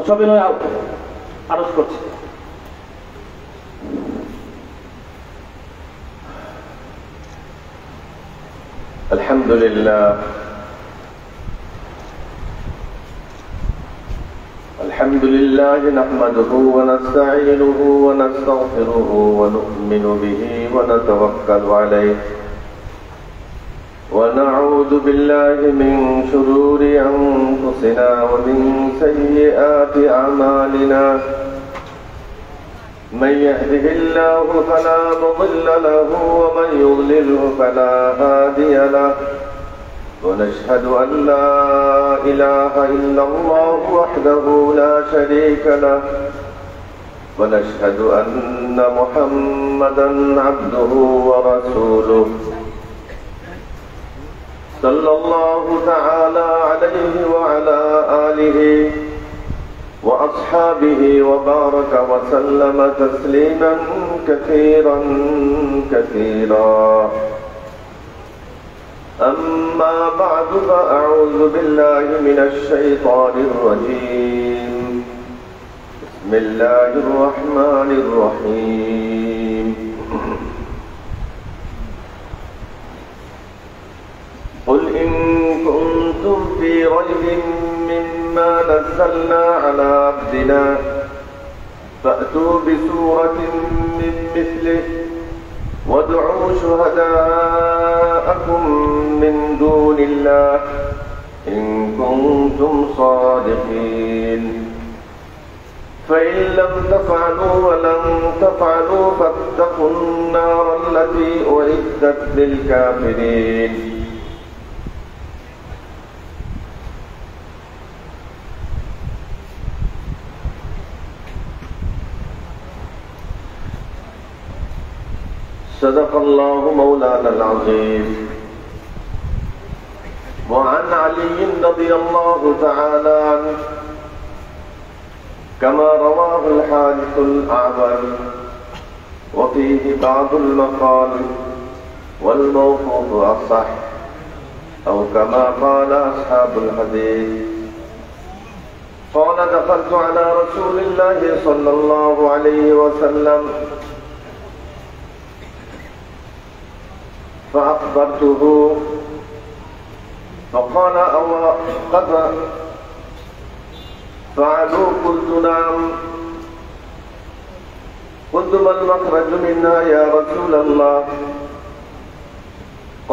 সবিনয় আরজ করছি। আলহামদুলিল্লাহ نحمده ونستعينه ونستغفره ونؤمن به ونتوكل عليه ونعوذ بالله من شرور أنفسنا ومن سيئات أعمالنا من يهده الله فلا مضل له ومن يضلله فلا هادي له ونشهد أن لا إله إلا الله وحده لا شريك له ونشهد أن محمدا عبده ورسوله صلى الله تعالى عليه وعلى آله وأصحابه وبارك وسلم تسليما كثيرا كثيرا. أما بعد فأعوذ بالله من الشيطان الرجيم. بسم الله الرحمن الرحيم. قل إن كنتم في ريب مما نزلنا على عبدنا فأتوا بسورة من مثله وادعوا شهداءكم من دون الله إن كنتم صادقين فإن لم تفعلوا ولن تفعلوا فاتقوا النار التي أعدت للكافرين. صدق الله مولانا العظيم. وعن علي رضي الله تعالى عنه كما رواه الحادث الأعور وفيه بعض المقال والموقوف أصح أو كما قال أصحاب الحديث. قال دخلت على رسول الله صلى الله عليه وسلم فأخبرته فقال أو قد فعلوا؟ قلت نعم. قلت ما المخرج منها يا رسول الله؟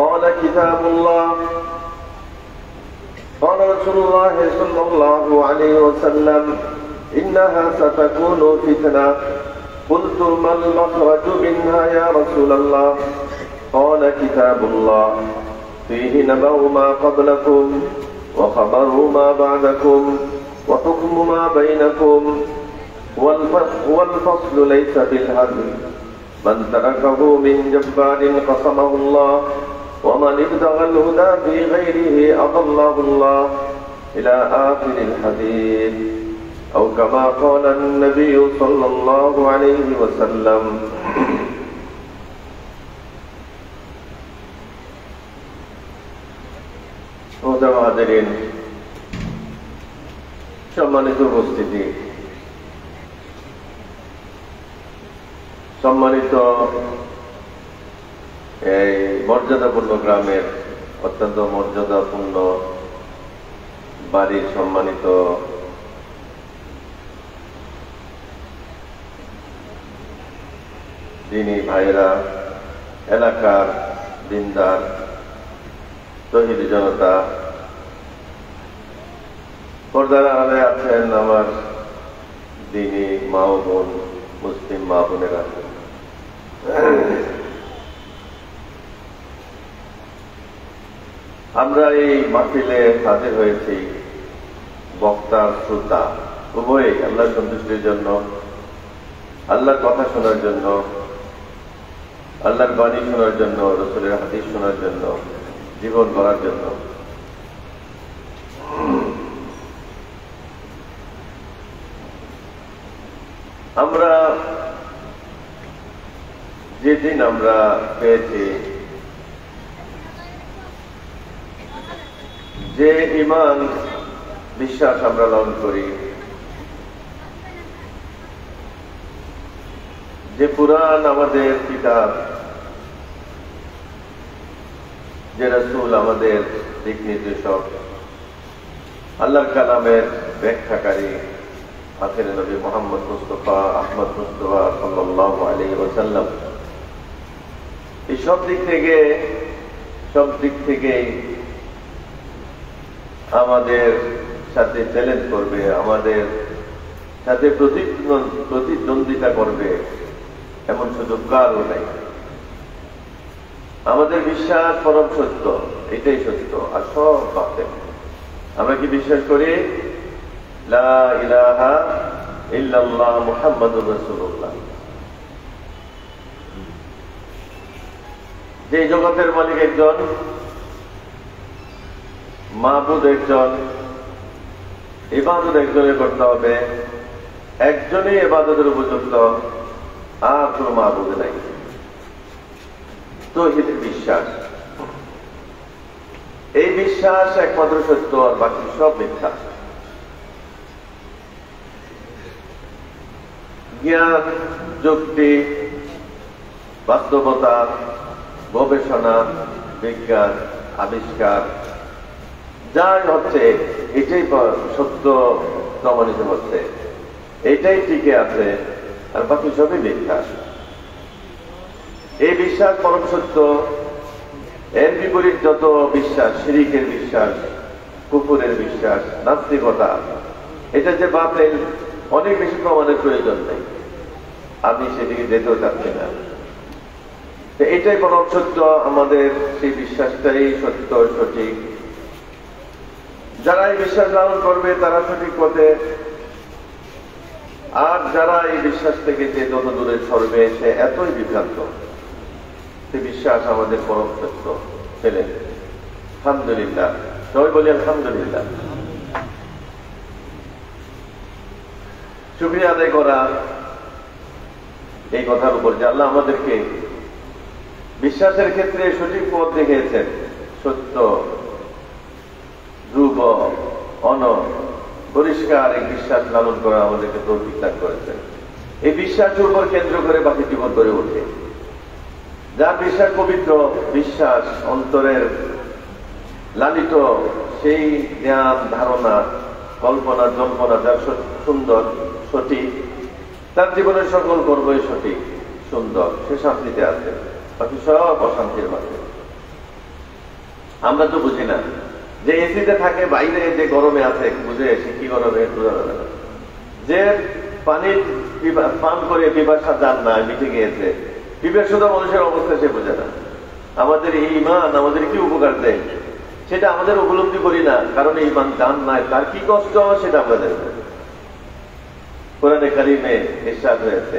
قال كتاب الله. قال رسول الله صلى الله عليه وسلم إنها ستكون فتنة. قلت ما المخرج منها يا رسول الله؟ قال كتاب الله فيه نبأ ما قبلكم وخبر ما بعدكم وحكم ما بينكم والفصل ليس بالهدم من تركه من جبار قصمه الله ومن ابتغى الهدى في غيره أضله الله إلى آخر الحديث أو كما قال النبي صلى الله عليه وسلم. সম্মানিত উপস্থিতি, সম্মানিত এই মর্যাদাপূর্ণ গ্রামের অত্যন্ত মর্যাদাপূর্ণ বাড়ির সম্মানিত দিনী ভাইয়েরা, এলাকার দিনদার তৌহিদি জনতা, পর্দার আড়ালে আছেন আমার দিনী মা ও বোন, মুসলিম মা বোনেরা, আমরা এই মাহফিলে হাজির হয়েছি বক্তা শ্রোতা উভয়ই আল্লাহর সন্তুষ্টির জন্য, আল্লাহর কথা শোনার জন্য, আল্লাহর বাণী শোনার জন্য, রাসূলের হাদিস শোনার জন্য, জীবন গড়ার জন্য। আমরা যেদিন পেয়েছি যে ঈমান বিশ্বাস আমরা লালন করি, যে কুরআন আমাদের কিতাব, যে রাসূল আমাদের দিক নির্দেশক, আল্লাহর কালামের ব্যাখ্যাকারী আখির নবী মুহাম্মদ মুস্তাফা আহমদ মুস্তাফা সাল্লাল্লাহু আলাইহি ওয়াসাল্লাম, এই সব দিক থেকে আমাদের সাথে চ্যালেঞ্জ করবে, আমাদের সাথে প্রতিদ্বন্দ্বিতা করবে এমন সুযোগ কারও নেই। আমাদের বিশ্বাস পরম সত্য, এটাই সত্য, আর সব বাতিল। আমরা কি বিশ্বাস করি? লা ইলাহা ইল্লাল্লাহ মুহাম্মাদুর রাসূলুল্লাহ। যে জগতের মালিক একজন, মাবুদ একজন, ইবাদত একজনের করতে হবে, একজনই ইবাদতের উপযুক্ত, আর কোন মাবুদ নাই। তাওহীদের বিশ্বাস, এই বিশ্বাস একমাত্র সত্য, আর বাকি সব মিথ্যা। জ্ঞান, যুক্তি, বাস্তবতা, গবেষণা, বিজ্ঞান, আবিষ্কার যাই হচ্ছে, এটাই সত্য প্রমাণিত হচ্ছে, এটাই টিকে আছে, আর বাকি সবই মিথ্যা। এই বিশ্বাস পরম সত্য। এর বিপরীত যত বিশ্বাস, শিরিকের বিশ্বাস, কুফুরের বিশ্বাস, নাস্তিকতা, এটা যে বাতিল, অনেক বেশি প্রমাণের প্রয়োজন নেই, আমি সেদিকে যেতেও চাচ্ছি না। এটাই পরম সত্য, আমাদের সেই বিশ্বাসটাই সত্য, সঠিক। যারা এই বিশ্বাস লালন করবে তারা সঠিক পথে, আর যারা এই বিশ্বাস থেকে যে যত দূরে সরবে সে এতই বিভ্রান্ত। সে বিশ্বাস আমাদের পরম সত্য। ছেলে আলহামদুলিল্লাহ, সবাই বলি আলহামদুলিল্লাহ। শুকরিয়া আদায় করা এই কথার উপর যে আল্লাহ আমাদেরকে বিশ্বাসের ক্ষেত্রে সঠিক পথ দেখিয়েছেন। সত্য, ধ্রুব, পরিষ্কার এই বিশ্বাস লালন করা আমাদেরকে তৌফিক দান করেছেন। এই বিশ্বাসের উপর কেন্দ্র করে বাকি জীবন গড়ে ওঠে। যার বিশ্বাস পবিত্র, বিশ্বাস অন্তরের লালিত, সেই জ্ঞান, ধারণা, কল্পনা, জল্পনা যার সুন্দর, সঠিক, তার জীবনের সকল কর্মই সঠিক, সুন্দর, সে শান্তিতে আছে, বাকি সব অশান্তির মাঝে। আমরা তো বুঝি না যে এসিতে থাকে, বাইরে যে গরমে আছে বুঝে, সে কি গরমে বোঝা যাবে না। যে পানি পান করে পিপাসা যার না মিটে গিয়েছে, পিপাসুতা মানুষের অবস্থা সে বোঝে না। আমাদের এই ঈমান আমাদের কি উপকার দেয় সেটা আমাদের উপলব্ধি করি না, কারণ এই ঈমান জান নাই, তার কি কষ্ট সেটা আমরা জানি না। কোরআনে কারিমে ইরশাদ হয়েছে,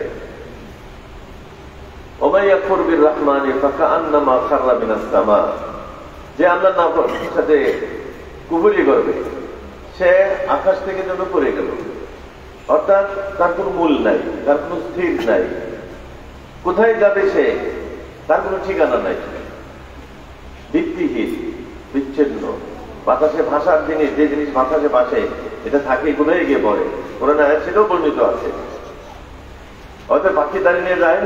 ওয়া ইয়াকফুর বির রাহমানি ফাকাআন্নামা খাররা মিনাস সামা। যে আল্লাহর নামের সাথে কুফরি করবে সে আকাশ থেকে যেন পড়ে গেল। অর্থাৎ তার কোনো মূল নাই, তার কোনো স্থির নাই, কোথায় যাবে সে তার কোনো ঠিকানা নাই, ভিত্তিহীন, বিচ্ছিন্ন। বাতাসে ভাষার জিনিস, যে জিনিস বাতাসে ভাসে এটা থাকে, কোথায় গিয়ে পড়ে, কোরআনে আয়াত সেটাও বর্ণিত আছে। হয়তো পাখি দাঁড়িয়ে নিয়ে যায়,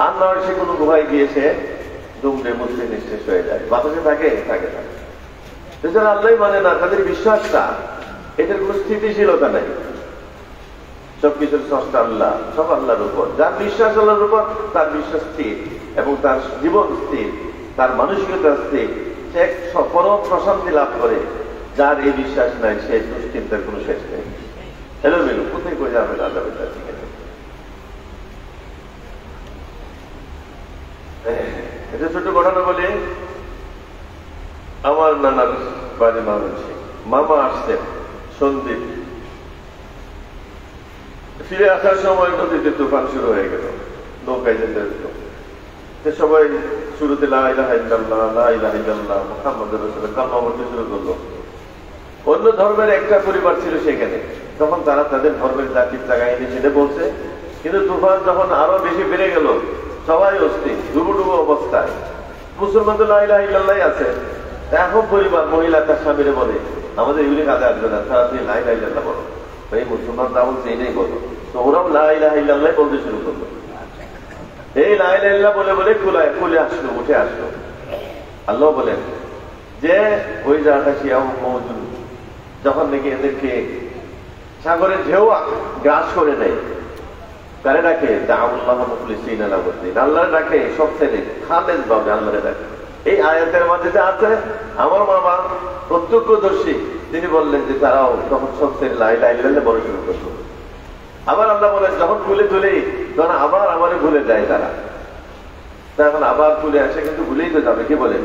আর নয় সে কোনো গুহায় গিয়েছে দুমড়ে মুচড়ে নিঃশেষ হয়ে যায়, বাতাসে থাকে থাকে থাকে। যারা আল্লাহ মানে না, তাদের বিশ্বাসটা, এটার কোনো স্থিতিশীলতা নাই। সবকিছুর স্রষ্টা আল্লাহ, সব আল্লাহর উপর। যার বিশ্বাস আল্লাহর উপর, তার বিশ্বাস স্থির এবং তার জীবন স্থির, তার মানসিকতা স্থির, সে পরম প্রশান্তি লাভ করে। যার এই বিশ্বাস নাই সে দুশ্চিন্তার কোনো শেষ নেই। এলোমেলো কোথায় করে যাবে না যাবে তার ঠিক আছে। এটা ছোট ঘটনা বলে, আমার নানার বাড়ি মানুষে মামা আসছেন সন্দীপ, ফিরে আসার সময় নদীতে তুফান শুরু হয়ে গেল, নৌকায় যেতে হতো। সবাই শুরুতে লা ইলাহা ইল্লাল্লাহ, লা ইলাহা ইল্লাল্লাহ মুহাম্মাদুর রাসূলুল্লাহ কালমা পড়তে শুরু করলো। অন্য ধর্মের একটা পরিবার ছিল সেখানে, তখন তারা তাদের ধর্মের জাতির জায়গায় সেটা বলছে। কিন্তু তুফান যখন আরো বেশি বেড়ে গেল, সবাই অস্থির, ডুবো ডুবো অবস্থায়। মুসলমান তো লা ইলাহা ইল্লাল্লাহ আছে, এখন পরিবার মহিলা তার স্বামীরে বলে আমাদের এগুলি কাজে আসবে না, তারা তুমি লা ইলাহা ইল্লাল্লাহ বলো। এই মুসলমানরা বলছে এই নেই বলো, তো ওরাও লা ইলাহা ইল্লাল্লাহ বলতে শুরু করলো। এই লা ইলাহা ইল্লাল্লাহ বলে বলে কুলে আসলো, উঠে আসলো। আল্লাহ বলেন যে ওই জায়গাটা মৌজুদ, যখন নাকি এদেরকে সাগরের ঢেউ গ্রাস করে নেয়, তারে ডাকে দাউল্লাহ মুখলিসিনা লাহুদ্দিন, আল্লাহ ডাকে সব ছেলে খালেদ ভাবে আল্লাহরে ডাকে। এই আয়াতের মধ্যে যে আছে, আমার মামা প্রত্যক্ষদর্শী, তিনি বললেন যে তারাও তখন সব ছেলে লা ইলাহা ইল্লাল্লাহ বলে শুরু করতো। আবার আল্লাহ বলেন যখন তুলে তখন আবার আমারে ভুলে যায় তারা, এখন আবার তুলে আসে, কিন্তু ভুলেই তো যাবে, কি বলেন?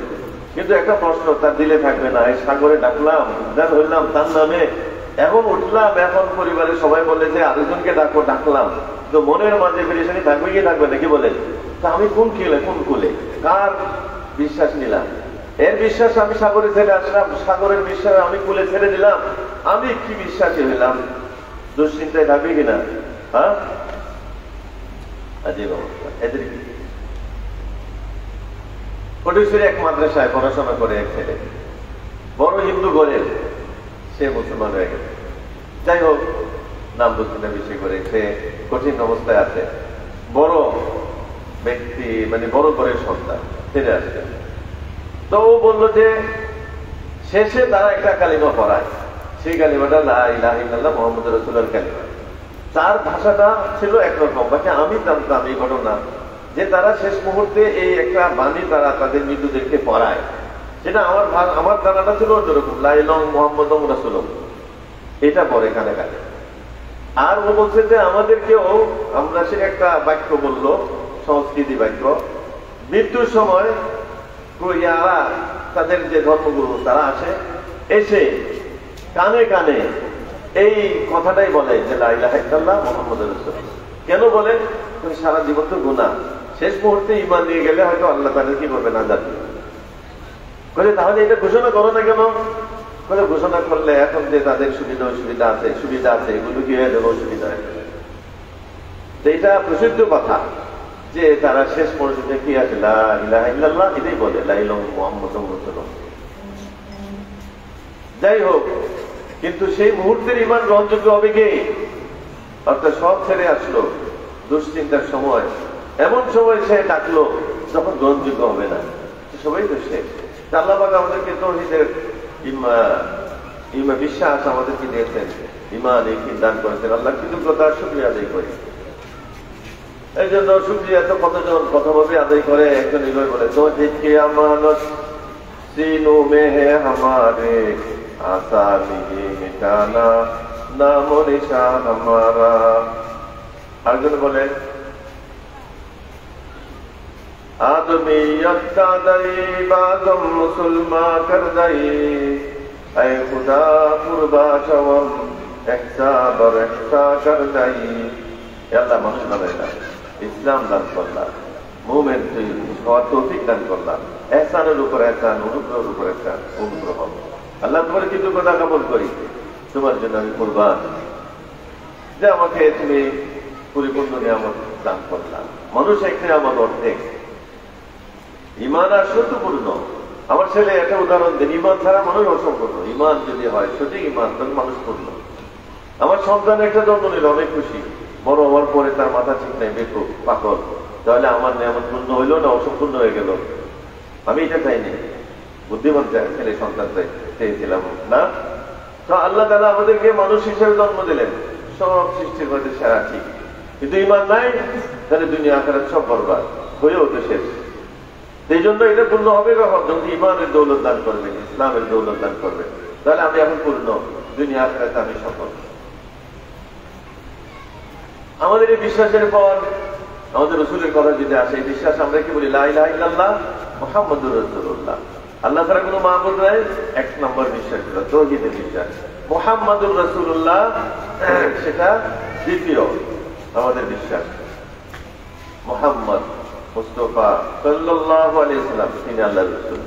কিন্তু একটা প্রশ্ন তার দিলে থাকবে না, এই সাগরে ডাকলাম, উদ্ধার হইলাম তার নামে, এখন উঠলাম, এখন পরিবারের সবাই বলে যে আরেকজনকে ডাকলাম, তো মনের মাঝে পেরেশানি থাকবে কি থাকবে না, কি বলেন? তা আমি কোন কুলে কার বিশ্বাস নিলাম? এর বিশ্বাস আমি সাগরে ছেড়ে আসলাম, সাগরের বিশ্বাস আমি কুলে ছেড়ে দিলাম, আমি কি বিশ্বাসী হইলাম? দুশ্চিন্তায় থাকবে কিনা? হ্যাঁ, আজীব অবস্থা এদের। কটুশ্বরী এক মাদ্রাসায় পড়াশোনা করে এক ছেলে, বড় হিন্দু ঘরের, সে মুসলমান হয়ে গেছে। যাই হোক, নাম বলছি না বেশি করে, সে কঠিন অবস্থায় আছে, বড় ব্যক্তি, মানে বড় ঘরের সন্তান, ছেড়ে আসছে। তো ও বললো যে শেষে তারা একটা কালিমা পড়ায়, সেই কালিমাটা লা ইলাহা ইল্লাল্লাহ মুহাম্মাদুর রাসূলুল্লাহর কালিমা। তার ভাষাটা ছিল একরকম, বাকি আমি জানতাম এই ঘটনা যে তারা শেষ মুহূর্তে এই একটা বাণী তারা তাদের মৃত্যুদেরকে পড়ায়, সেটা আমার জানাটা ছিল অন্যরকম, লা ইলাহা মুহাম্মাদুর রাসূলুল্লাহ, এটা পরে কানে কানে। আর ও বলছে যে আমাদেরকেও, আমরা সে একটা বাক্য বললো, সংস্কৃতি বাক্য, মৃত্যুর সময় তাদের যে ধর্মগুরু তারা আসে, এসে কানে কানে এই কথাটাই বলে যে লা ইলাহা ইল্লাল্লাহ মুহাম্মাদুর রাসূলুল্লাহ। কেন বলে? সারা জীবন তো গুনাহ, শেষ মুহূর্তে ঈমান নিয়ে গেলে হয়তো আল্লাহ তাদের কি করবে না জানি। তাহলে এটা ঘোষণা করো না কেন? ঘোষণা করলে এখন যে তাদের সুবিধা আছে এগুলো কি হয়ে যাবে? অসুবিধা হয়ে যাবে। এটা প্রসিদ্ধ কথা যে তারা শেষ পর্যন্ত কি আছে লা ইলাহা ইল্লাল্লাহ এটাই বলে, লা ইলাহা মুহাম্মাদুর রাসূলুল্লাহ। যাই হোক, কিন্তু সেই মুহূর্তের ঈমান গ্রহণযোগ্য হবে কি? অর্থাৎ সব ছেড়ে আসলো, দুশ্চিন্তার সময়, এমন সময় সে ডাকলো যখন গ্রহণযোগ্য হবে না, সবাই তো শেষ। আল্লাহ পাক আমাদেরকে তাওহীদের বিশ্বাস আমাদেরকে দিয়েছেন, ঈমান এই দান করেছেন, আল্লাহ কৃতজ্ঞতার শুকরিয়া আদায় করি। এই জন্য শুকরিয়া তো কতজন কতভাবে আদায় করে। একজন এইভাবে বলে তোকে আমানত সিনু মে হে হামারে আশা নিয়ে মিটানা নাম নিশান হামারা। আরেকজন বলে आदमियत का दई बागम मुसलमा कर दई ऐ खुदा कुर्बा शवम एहसा बर एहसा कर दई। আল্লাহ মানুষ বানাইলাম, ইসলাম দান করলাম, মুমিন হওয়ার তৌফিক দান করলাম, এহসানের উপর এহসান, অনুগ্রহের উপর এহসান, অনুগ্রহ। আল্লাহ তোমার কৃতজ্ঞতা জ্ঞাপন করি, তোমার জন্য আমি কুরবান যে আমাকে তুমি পরিপূর্ণ নিয়ামত দান করলাম। মানুষ এক নিয়ামত অর্ধেক, ঈমান আর সত্যপূর্ণ। আমার ছেলে একটা উদাহরণ দেন, ঈমান ছাড়া মানুষ অসম্পূর্ণ, ঈমান যদি হয় সঠিক ঈমান তখন মানুষ পূর্ণ। আমার সন্তান একটা জন্ম নিল, অনেক খুশি, বড় হওয়ার পরে তার মাথা ঠিক নাই, বেকুব পাগল, তাহলে আমার নিয়ামত পূর্ণ হইল না অসম্পূর্ণ হয়ে গেল? আমি এটা চাইনি, বুদ্ধিমান ছেলে সন্তান চেয়েছিলাম না। তো আল্লাহ তাআলা আমাদেরকে মানুষ হিসেবে জন্ম দিলেন, সব সৃষ্টির মধ্যে সেরা, ঠিক, কিন্তু ঈমান নাই, তাহলে দুনিয়া আখিরাত সব বরবাদ হয়েও তো শেষ। এই জন্য এটা পূর্ণ হবে কখন? যখন ঈমানের দৌলত দান করবেন, ইসলামের দৌলত দান করবেন, তাহলে আমি এখন পূর্ণ, দুনিয়া আখিরাতে আমি সফল। আমাদের এই বিশ্বাসের পর আমাদের রাসূলের কথা যদি আসে, এই বিশ্বাস আমরা কি বলি? লা ইলাহা ইল্লাল্লাহ মুহাম্মাদুর রাসূলুল্লাহ। আল্লাহ ছাড়া কোনো মাবুদ নাই, এক নম্বর বিশ্বাস হলো তাওহীদের বিশ্বাস। মুহাম্মাদুর রাসূলুল্লাহ সেটা দ্বিতীয় আমাদের বিশ্বাস। মুহাম্মদ মুস্তাফা সাল্লাল্লাহু আলাইহি ওয়াসাল্লাম তিনি আল্লাহর রাসূল,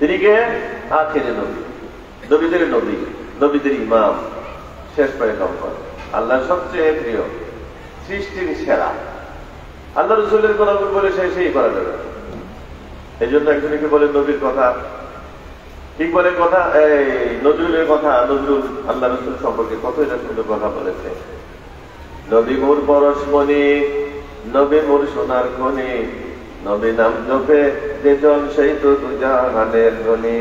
তিনি কে? আখিরের নবী, নবীদের নবী, নবীদের ইমাম, শেষ পয়গম্বর, আল্লাহর সবচেয়ে প্রিয়, সৃষ্টির সেরা। আল্লাহ রাসূলের কথা বলে শেষই করা যাবে। এই জন্য একজনকে বলে নবীর কথা ইকবালের কথা, নজরুলের কথা, নজরুল আল্লাহ রসুল সম্পর্কে কত এটা সুন্দর কথা বলেছে। নবী মোর পরশমণি, নবী মোর সোনার খনি, নবী নাম জপে যে জন সেই তো দুজাহানের ধনী।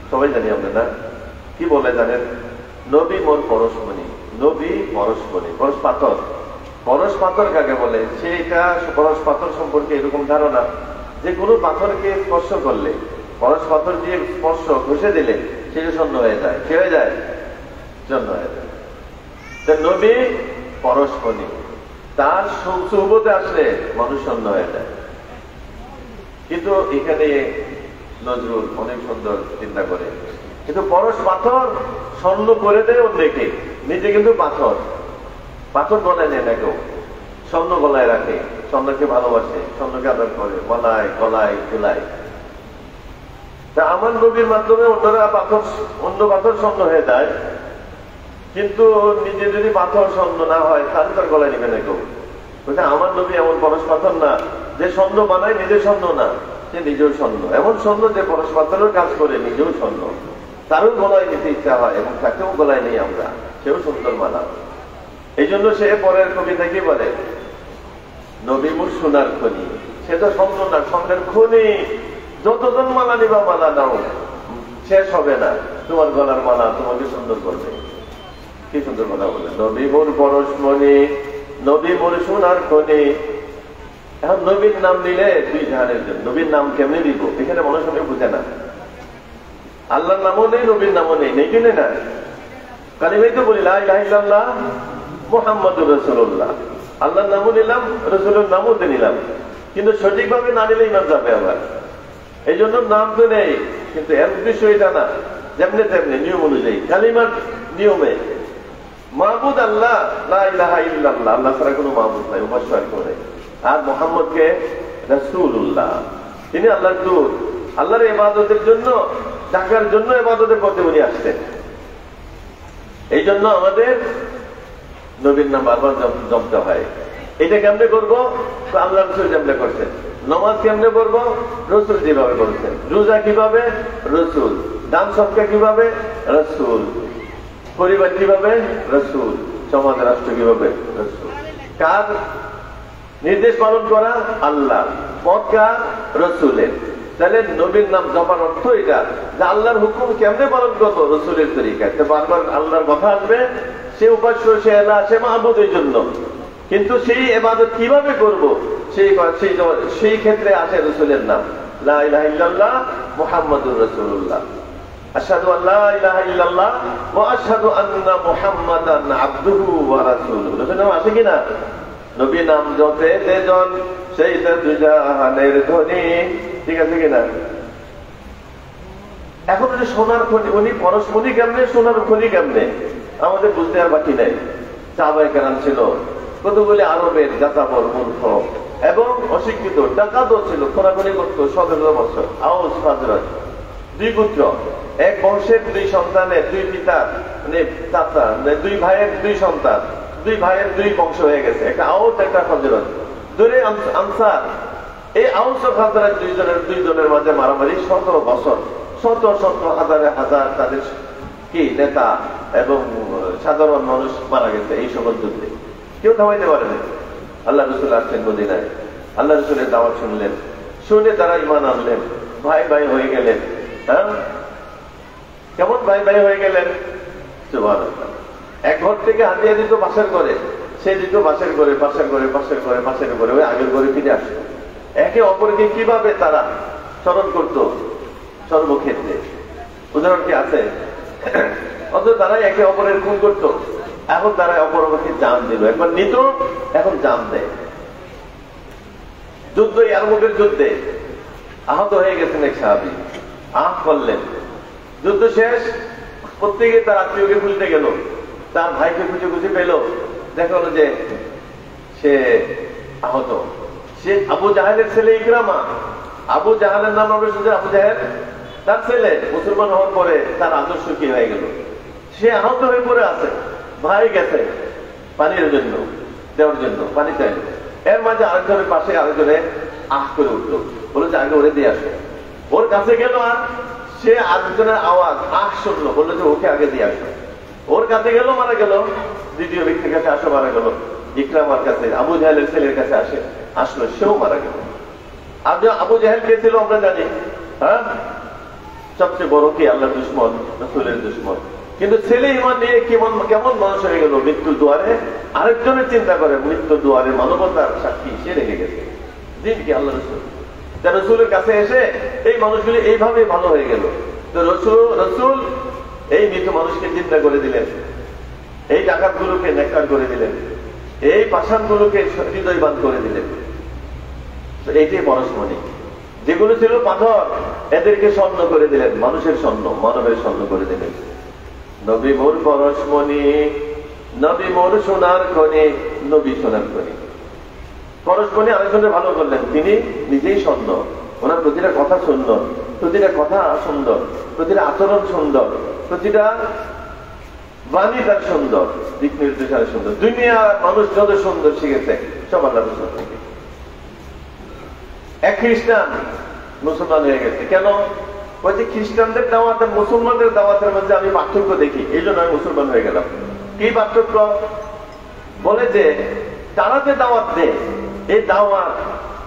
সবাই জানি আমরা না? কি বলে জানেন? নবী মোর পরশমণি, নবী পরশমণি, পরশ পাথর। পরশ পাথর কাকে বলে? সেইটা পরশ পাথর সম্পর্কে এরকম ধারণা যে কোনো পাথরকে স্পর্শ করলে, পরশ পাথর দিয়ে স্পর্শ ঘষে দিলে সেটা শূন্য হয়ে যায়। কি হয়ে যায়? শূন্য হয়ে যায়। নবী পরশমণি, তার সুহবতে আসলে মানুষ শূন্য হয়ে যায়। কিন্তু এখানে নজরুল অনেক সুন্দর চিন্তা করে, কিন্তু পরশ পাথর স্বর্ণ করে দেয় অন্যকে, নিজে কিন্তু পাথর। পাথর গলায় নেয় না কেউ, স্বর্ণ গলায় রাখে, স্বর্ণকে ভালোবাসে, স্বর্ণকে আদর করে, গলায় গলায় চুলায়। তা আমার নবীর মাধ্যমে অন্যরা পাথর, অন্য পাথর স্বর্ণ হয়ে যায়, কিন্তু নিজে যদি পাথর স্বর্ণ না হয় তাহলে তার গলায় নিবে না কেউ। বলছে আমার নবী এমন পরশ পাথর না যে স্বর্ণ বানায়, নিজে স্বর্ণ না, সে নিজেও স্বর্ণ। এমন স্বর্ণ যে পরশ পাথরের কাজ করে, নিজেও স্বর্ণ, তারও গলায় নিতে ইচ্ছা হয় এবং তাকেও গলায় নেই আমরা, সেও সুন্দর মালা। এই জন্য সে পরের কবিতা কি বলে? নবী মোর সোনার খনি, সে তো স্বর্ণ না, স্বর্ণের খনি। যতজন মালা নিবা মালা নাও, শেষ হবে না, তোমার গলার মালা তোমাকে সুন্দর করবে। কি সুন্দর কথা বলে, নবী মোর পরশমণি, নবী মোর সোনার খনি। এখন নবীর নাম নিলে দুই জাহানের জন্য। নবীর নাম কেমনি দিব? এখানে মনে সঙ্গে বুঝে না। আল্লাহর নামও নেই, নবীর নামও নেই, নেই কিনে না? কালিমাই তো বলি লা ইলাহা ইল্লাল্লাহ মুহাম্মাদুর রাসূলুল্লাহ। আল্লাহর নামও নিলাম, রসুলের নামও তো নিলাম, কিন্তু সঠিকভাবে না নিলে ইমান যাবে আবার। এই জন্য নাম তো নেই, কিন্তু এর উদ্দেশ্য এটা না, যেমনি তেমনি নিয়ম অনুযায়ী, কালিমার নিয়মে। মাহবুদ আল্লাহ, লা ইলাহা ইল্লাল্লাহ, আল্লাহ ছাড়া কোনো মাহবুদ নাই, উপাস্য আর কেউ নেই। আর মুহাম্মদকে রাসূলুল্লাহ, তিনি আল্লাহর দূত। আল্লাহর ইবাদতের জন্য, ডাকার জন্য ইবাদতের পথে উনি আসছেন। এই জন্য আমাদের নবীর নাম বারবার জপতে হয়। এটা কেমনে করবো? আল্লাহ রসুল যেমনে করছেন। নামাজ কেমনে করবো? রসুল যেভাবে করছেন। রোজা কিভাবে? রসুল। দান সদকা কিভাবে? রসুল। পরিবার কিভাবে? রসুল। সমাজ রাষ্ট্র কিভাবে? রসুল। কার নির্দেশ পালন করা? আল্লাহ। পথ কার? রসুলের। তাহলে নবীর নাম জপার অর্থ এটা যে আল্লাহর হুকুম কেমনে পালন করবো? রসুলের তরিকায়। বারবার আল্লাহর কথা আসবে, সে উপাস্য, সে এলা, সে মাহবুদ। এই জন্য কিন্তু সেই ইবাদত কিভাবে করব, সেই ক্ষেত্রে আসে রসুলের নাম, লা ইলাহা ইল্লাল্লাহ মুহাম্মাদুর রাসূলুল্লাহ। আশহাদু আল্লা ইলাহা ইল্লাল্লাহ ওয়া আশহাদু আন্না মুহাম্মাদান আবদুহু ওয়া রাসূলুহু। রসুলের নাম আসে কিনা? নবী নাম জপে যেজন সেই তো দুজাহানের ধনী। ঠিক আছে কিনা? এখন যে সোনার খনি, উনি পরশমণি কেমনে, সোনার খনি কেমনে, আমাদের বুঝতে আর বাকি নাই। সাহাবায়ে কেরাম ছিল কতগুলি আরবের যাযাবর মূর্খ এবং অশিক্ষিত, ডাকাতও ছিল, খোরাখুরি করতো 17 বছর। আউস খাজরাজ দুই পুত্র, এক বংশের দুই সন্তানের, দুই পিতার মানে চাচা, দুই ভাইয়ের দুই সন্তান, দুই ভাইয়ের দুই বংশ হয়ে গেছে, একটা আউস একটা খাজরাজ, দুই আনসার। এই আউস ও খাজরাজ দুইজনের মাঝে মারামারি 17 বছর, শত শত হাজারে হাজার তাদের কি নেতা এবং সাধারণ মানুষ মারা গেছে এই সকল যুদ্ধে। কেউ থামাইতে পারে না। আল্লাহ রসুল আসলেন মদিনায়, আল্লাহ রসুলের দাওয়াত শুনলেন, শুনে তারা ঈমান আনলেন, ভাই ভাই হয়ে গেলেন। হ্যাঁ, কেমন ভাই ভাই হয়ে গেলেন? সুবহানাল্লাহ। এক ঘর থেকে হাতিয়ে দিত বাসের করে, সে দিত বাসের করে, বাসের করে, বাসের করে, বাসের করে, ওই আগের ঘরে ফিরে আসতো। একে অপরকে কিভাবে তারা স্মরণ করত সর্বক্ষেত্রে, উদাহরণ কি আছে? অথচ তারা একে অপরের খুন করত, এখন তারা অপরকে জান দিল। একবার নিত, এখন জান দেয়। যুদ্ধ, ইয়ারমুকের যুদ্ধে আহত হয়ে গেছেন এক সাহাবী, আহ করলেন। যুদ্ধ শেষ, প্রত্যেকে তার আত্মীয়কে খুঁজতে গেল, তার ভাইকে খুঁজে খুঁজে পেল, দেখা হলো যে সে আহত। সে আবু জাহেলের ছেলে ইকরামা। আবু জাহেলের নাম আমরা শুনছি, আবু জাহেল তার ছেলে। মুসলমান হওয়ার পরে তার আদর্শ কি হয়ে গেল? সে আহত হয়ে পড়ে আছে, ভাই গেছে পানির জন্য, দেওয়ার জন্য পানি চাইল। এর মাঝে আরেকজনের পাশে আরেকজনে আহ করে উঠলো, বলে যে আগে ওরে দিয়ে আসো। ওর কাছে গেল আর সে আরেকজনের আওয়াজ আহ শুনলো, বললো যে ওকে আগে দিয়ে আসো। ওর কাছে গেল, মারা গেল। দ্বিতীয় ব্যক্তির কাছে আসো, মারা গেল। ইকরামার কাছে, আবু জাহেলের ছেলের কাছে আসলো, সেও মারা গেল। আবু জাহেল কে ছিল আমরা জানি, হ্যাঁ, সবচেয়ে বড় কি আল্লাহ দুশ্মন, রাসূলের দুশ্মন। কিন্তু ছেলে ইমান নিয়ে কেমন মানুষ হয়ে গেল, মৃত্যুর দুয়ারে আরেকজনের চিন্তা করে, মৃত্যুর দুয়ারে মানবতার সাক্ষী সে রেখে গেছে। দিন কি আল্লাহ রসুল, রসুলের কাছে এসে এই মানুষগুলি এইভাবে ভালো হয়ে গেল। তো রসুল এই মৃত মানুষকে চিন্তা করে দিলেন, এই ডাকাতগুলোকে নেককার করে দিলেন, এই পাষাণগুলোকে হৃদয়বান করে দিলেন। তো এইটাই পরশমণি। যেগুলো ছিল পাথর, এদেরকে স্বর্ণ করে দিলেন, মানুষের স্বর্ণ, মানবের স্বর্ণ করে দিলেন। নবী মোর পরশমণি, নবী মোর সোনার খনি, নবী সোনার খনি। পরশমণি আরেকজনের ভালো করলেন, তিনি নিজেই স্বর্ণ। ওনার প্রতিটা কথা সুন্দর, প্রতিটা কথা সুন্দর, প্রতিটা আচরণ সুন্দর, প্রতিটা বাণী তার সুন্দর, দিক নির্দেশনা সুন্দর। দুনিয়ার মানুষ যত সুন্দর শিখেছে সব আল্লাহ রাসূল থেকে। এক খ্রিস্টান মুসলমান হয়ে গেছে, কেন? বলছে খ্রিস্টানদের দাওয়াত আর মুসলমানদের দাওয়াতের মধ্যে আমি পার্থক্য দেখি, এই জন্য আমি মুসলমান হয়ে গেলাম। কি পার্থক্য? বলে যে তারা যে দাওয়াত দেয়, এই দাওয়াত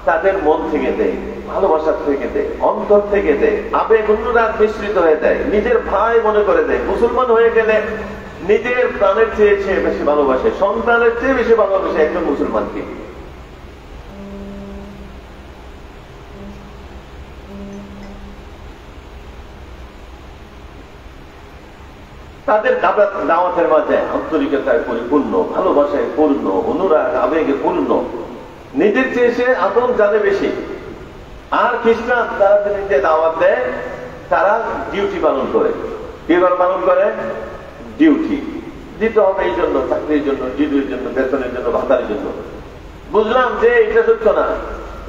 তাদের মন থেকে দেয়, ভালোবাসার থেকে দেয়, অন্তর থেকে দেয়, আবেগ অনুরাগ মিশ্রিত হয়ে দেয়, নিজের ভাই মনে করে দেয়। মুসলমান হয়ে গেলে নিজের প্রাণের চেয়ে সে বেশি ভালোবাসে, সন্তানের চেয়ে বেশি ভালোবাসে একজন মুসলমানকে। তাদের দাওয়াতের মাঝে আন্তরিকতায় পরিপূর্ণ, ভালোবাসায় পূর্ণ, অনুরাগ আবেগে পূর্ণ, নিজের চেয়ে সে আপন জানে বেশি। আর খ্রিস্টান তারা যে দাওয়াত দেয়, তারা ডিউটি পালন করে। কিভাবে পালন করে? ডিউটি দিতে হবে, এই জন্য, চাকরির জন্য, ডিউটির জন্য, বেতনের জন্য, ভাতার জন্য। বুঝলাম যে এটা সত্য না,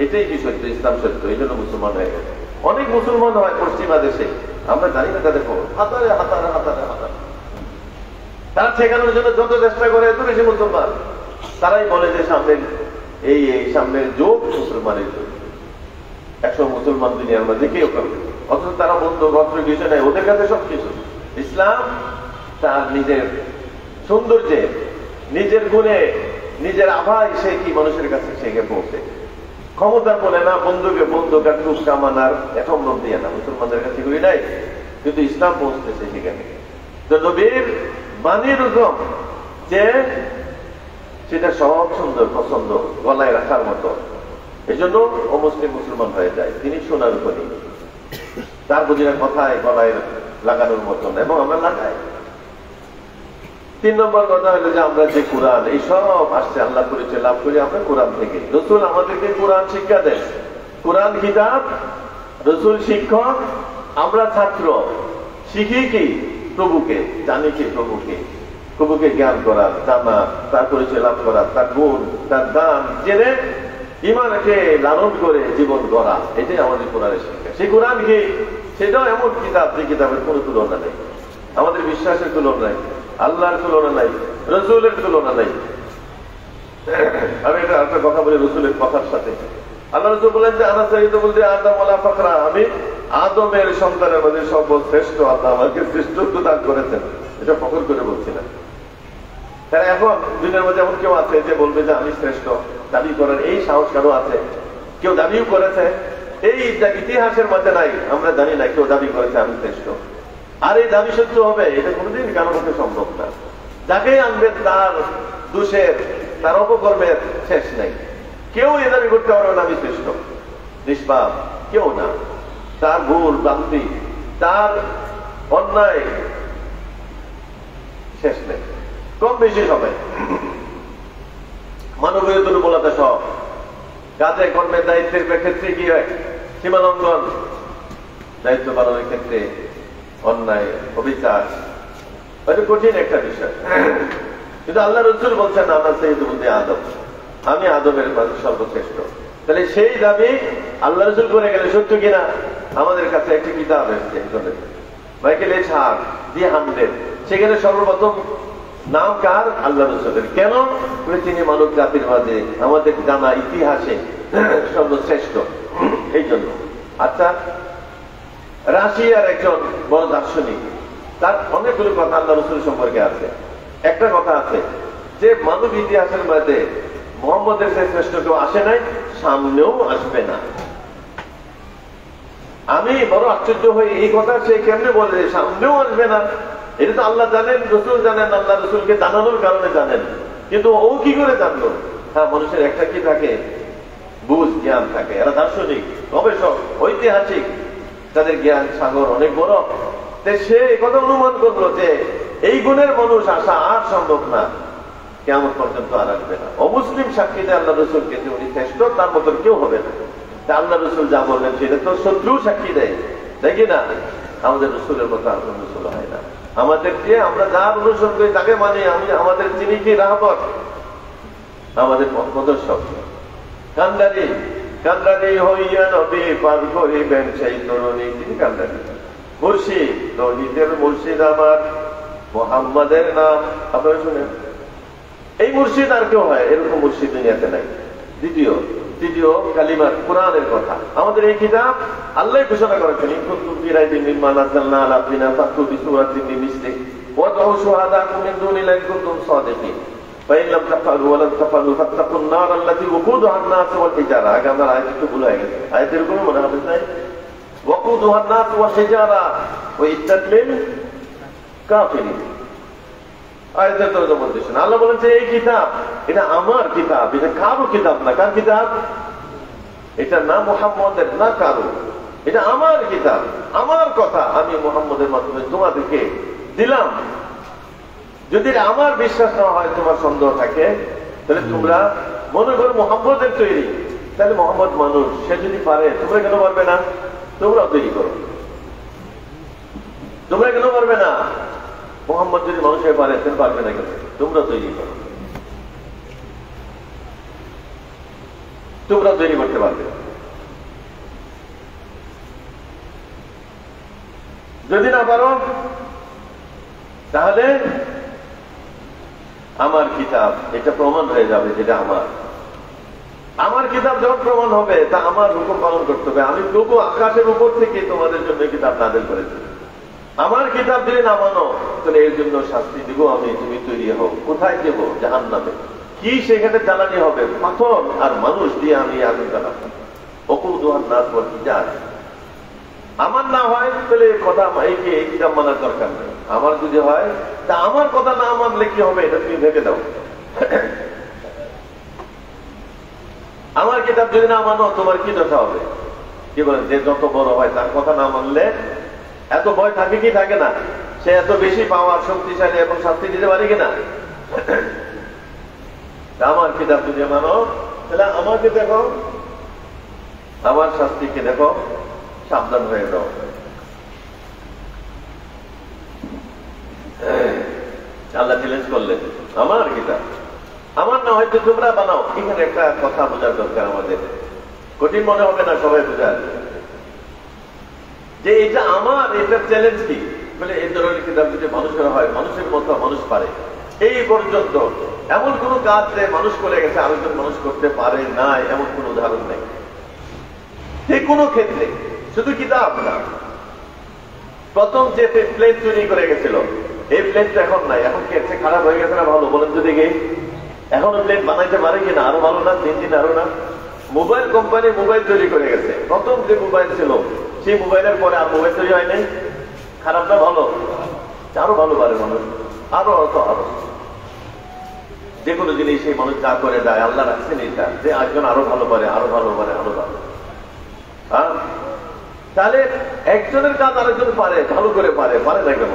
এটাই কি সত্য? ইসলাম সত্য, এই জন্য মুসলমান হয়ে গেছে। অনেক মুসলমান হয় পশ্চিমা দেশে, আমরা জানি না তাদের খবর। হাতারে হাতারে হাতারে হাতারে তারা ঠেকানোর জন্য যত চেষ্টা করে, এত বেশি মুসলমান। তারাই বলে যে সামনের এই সামনের যুগ মুসলমানের যুগ, 100 মুসলমান দুনিয়ার মধ্যে কেউ করবে। অথচ তারা বন্ধু ভদ্র কিছু নেই, ওদের কাছে সবকিছু। ইসলাম তার নিজের সৌন্দর্যে, নিজের গুণে, নিজের আভায় সে কি মানুষের কাছে সেগে পৌঁছে। ক্ষমতা বলে না, বন্ধুকে বন্ধুকে টুক কামানার এখন লোক দিয়ে না, মুসলমানদের কাছে এগুলি নাই। কিন্তু ইসলাম পৌঁছতেছে সেখানে। তো নবীর বাণীর রকম যে সেটা সব সুন্দর, পছন্দ, গলায় রাখার মতো। এই জন্য অমুসলিম মুসলমান হয়ে যায়। তিনি সোনার খনি, তার প্রতিটা কথায় গলায় লাগানোর মতন, এবং আমরা লাগাই। 3 নম্বর কথা হলো যে আমরা যে কোরআন, এই সব আসছে আল্লাহ পরিচয় লাভ করি আমরা কোরআন থেকে। রসুল আমাদেরকে কোরআন শিক্ষা দেন। কোরআন কিতাব, রসুল শিক্ষক, আমরা ছাত্র। শিখি কি? প্রভুকে, জানি কি? প্রভুকে। প্রভুকে জ্ঞান করা, জানা, তার পরিচয় লাভ করা, তার গুণ, তার দান জেনে ইমানকে লালন করে জীবন গড়া, এটাই আমাদের কোরআনের শিক্ষা। সেই কোরআন কি? সেটাও এমন কিতাব যে কিতাবের কোনো তুলনা নেই। আমাদের বিশ্বাসের তুলনা নাই, আল্লাহর তুলনা নাই, রসুলের তুলনা নাই। আমি একটা কথা বলি রসুলের কথার সাথে। আল্লাহ রসুল বলেন যে আনা সাইয়্যিদু বলতে আদম ওয়ালা ফাখরা, আমি আদমের সন্তানের মধ্যে সর্বশ্রেষ্ঠ, আল্লাহ আমাকে শ্রেষ্ঠত্ব দান করেছেন। এটা ফখর করে বলছি না। তারা এখন দুনিয়ার মধ্যে এমন কেউ আছে যে বলবে যে আমি শ্রেষ্ঠ, দাবি করার এই সাহস কারো আছে? কেউ দাবিও করেছে? এই ইতিহাসের মধ্যে নাই, আমরা জানি না কেউ দাবি করেছে আমি শ্রেষ্ঠ। আর এই দাবি সত্য হবে এটা কোনোদিন কারো পক্ষে সম্ভব না। যাকেই আনবেন তার দোষের, তার অপকর্মের শেষ নেই। কেউ এ দাবি করতে পারবে না আমি শ্রেষ্ঠ, নিষ্পাপ কেউ না। তার ভুল ভ্রান্তি, তার অন্যায় শেষ নেই, কম বেশি হবে। মানবীয় দুর্বলতা সব, কাজে কর্মের দায়িত্বের ক্ষেত্রে কি হয়? সীমালঙ্ঘন, দায়িত্ব পালনের ক্ষেত্রে অন্যায়, অবিচার, এটা কঠিন একটা বিষয়। কিন্তু আল্লাহ রসুল বলছেন আমার সাইয়্যিদু বলতে আদম, আমি আদমের মাঝে সর্বশ্রেষ্ঠ। তাহলে সেই দাবি আল্লাহ রসুল করে গেলে সত্য কিনা? আমাদের কাছে একটি কিতাব এসেছে, মাইকেল এইচ হার্ট, দি 100, সেখানে সর্বপ্রথম নাম কার? আল্লাহ রসুলের। কেন? তিনি মানব জাতির মাঝে আমাদের জানা ইতিহাসে সর্বশ্রেষ্ঠ, এই জন্য। আচ্ছা, রাশিয়ার একজন বড় দার্শনিক, তার অনেকগুলো কথা আল্লাহ রসুল সম্পর্কে আছে। একটা কথা আছে যে মানব ইতিহাসের মধ্যে মোহাম্মদের যে শ্রেষ্ঠ কেউ আসে নাই, সামনেও আসবে না। আমি বড় আশ্চর্য হই এই কথা সে কেমনে বলে সামনেও আসবে না। এটা তো আল্লাহ জানেন, রসুল জানেন, আল্লাহ রসুলকে জানানোর কারণে জানেন, কিন্তু ও কি করে জানলো? হ্যাঁ, মানুষের একটা কি থাকে, বুঝ জ্ঞান থাকে। এরা দার্শনিক, গবেষক, ঐতিহাসিক, তাদের জ্ঞান সাগর অনেক বড়। সে এই কথা অনুমান করলো যে এই গুণের মানুষ আসা আর সম্ভব না, কেমন পর্যন্ত আর আসবে না। অমুসলিম সাক্ষী দেয় আল্লাহ রসুলকে যে উনি শ্রেষ্ঠ, তার মতন কেউ হবে না। আল্লাহ রসুল যা বললেন সেটা তো শত্রু সাক্ষী দেয়, তাই কি না? আমাদের রসুলের মতো আর কোন রসুল হয় না। আমাদেরকে আমরা যার অনুসরণ করি তাকে মানি। আমি আমাদের চিনি কি রাহবর, আমাদের পথ প্রদর্শক। কান্ডারি কান্ডারি হইয়া নবী পার করিবেন সেই তরুণী, তিনি কান্ডারি। মুর্শিদ, তৌহিদের মুর্শিদ আমার মুহাম্মাদের নাম। আপনারা শুনেন, এই মুর্শিদ আর কেউ হয় এরকম মুর্শিদ দুনিয়াতে নাই। দ্বিতীয় কালিমার কোরআনের কথা। আমাদের এই কিতাব আল্লাহ ঘোষণা করেছেন, ইন কুনতুম ফি রাইবিন মিম্মা নাযালনা আলা আবদিনা ফাতু বিসূরাতিন মিন মিসলিহি ওয়াদউ শুহাদাকুম মিন দুনিল্লাহি ইন কুনতুম সাদিকিন ফাইন লাম তাফআলু ওয়া লাম তাফআলু ফাত্তাকুন নার আল্লাতী ওয়াকুদুহা আন-নাস ওয়াল হিজারা। আগে আমরা আয়াত একটু ভুল হয়ে গেছে, আয়াতের কোনো মনে হবে না। ওয়াকুদুহা আন-নাস ওয়াল হিজারা ওয়া ইদ্দাত লিল কাফিরিন। আয়াতের তরজমা বলতেছেন, আল্লাহ বলেন যে এই কিতাব এটা আমার কিতাব, এটা কারো কিতাব না। কার কিতাব? এটা না মুহাম্মদের না কারো, এটা আমার কিতাব, আমার কথা আমি মুহাম্মদের মাধ্যমে তোমাদেরকে দিলাম। যদি আমার বিশ্বাস না হয়, তোমার সন্দেহ থাকে, তাহলে তোমরা মনে করো মুহাম্মদের তৈরি, তাহলে মুহাম্মদ মানুষ, সে যদি পারে তোমরা কেন পারবে না? তোমরাও তৈরি করো। তোমরা কেন পারবে না? মুহাম্মদ যদি মানুষ হয়ে পারে, তাহলে পারবে না কেন? তোমরা তৈরি করো, তোমরা তৈরি করতে পারবে। যদি না পারো, তাহলে আমার কিতাব এটা প্রমাণ হয়ে যাবে যেটা আমার কিতাব যখন প্রমাণ হবে, তা আমার হুকুম পালন করতে হবে। আমি প্রভু আকাশের উপর থেকে তোমাদের জন্য কিতাব নাযিল করেছি। আমার কিতাব যদি না মানো, তাহলে এর জন্য শাস্তি দিব আমি, তুমি তৈরি হও। কোথায় দেব? জাহান্নামে। কি সেখানে জ্বালানি হবে? পাথর আর মানুষ দিয়ে আমি আগুন জ্বালাবো। ওয়াকুদুহান নাস ওয়াল হিজারা। আমার না হয় তাহলে কথা এই কিতাব মানার দরকার নেই। আমার যদি হয়, তা আমার কথা না মানলে কি হবে এটা তুমি ভেবে দাও। আমার কিতাব যদি না মানো, তোমার কি দশা হবে? কি বলেন, যে যত বড় হয় তার কথা না মানলে এত ভয় থাকে কি থাকে না? সে এত বেশি পাওয়ার, শক্তিশালী এবং শাস্তি দিতে পারে কিনা? আমার কিতাব যদি মানো, তাহলে আমাকে দেখো, আমার শাস্তিকে দেখো, সাবধান হয়ে যাও। আল্লাহ চ্যালেঞ্জ করলেন, আমার কিতাব আমার না হয়তো তোমরা বানাও। এখানে একটা কথা বোঝার দরকার আমাদের, কঠিন মনে হবে না, সবাই বোঝার যে এটা আমার, এটা চ্যালেঞ্জ কি বলে। এই ধরনের কিতাব যদি মানুষের হয়, মানুষের মতো মানুষ পারে। এই পর্যন্ত এমন কোন কাজ যে মানুষ করে গেছে আরেকজন মানুষ করতে পারে না, এমন কোন উদাহরণ নেই। যে কোনো ক্ষেত্রে, শুধু কিতাব না। প্রথম যে প্লেন তৈরি করে গেছিল, এই প্লেনটা এখন নাই। এখন কি এসে খারাপ হয়ে গেছে না ভালো? বলেন তো দেখি, এখনো প্লেন বানাইতে পারে কিনা? আরো ভালো না? দিন দিন আরো না। মোবাইল কোম্পানি মোবাইল তৈরি করে গেছে। প্রথম যে মোবাইল ছিল, সেই মোবাইলের পরে আর মোবাইল তৈরি হয় নাই। খারাপ না ভালো? আরো ভালো পারে মানুষ, আরো আরো যে কোনো জিনিস সেই মানুষ যা করে দেয়। আল্লাহ রাখছেন এটা যে একজন আরো ভালো পারে, আরো ভালো পারে, আরো ভালো। তাহলে একজনের কাজ আরেকজন পারে, ভালো করে পারে না কেন?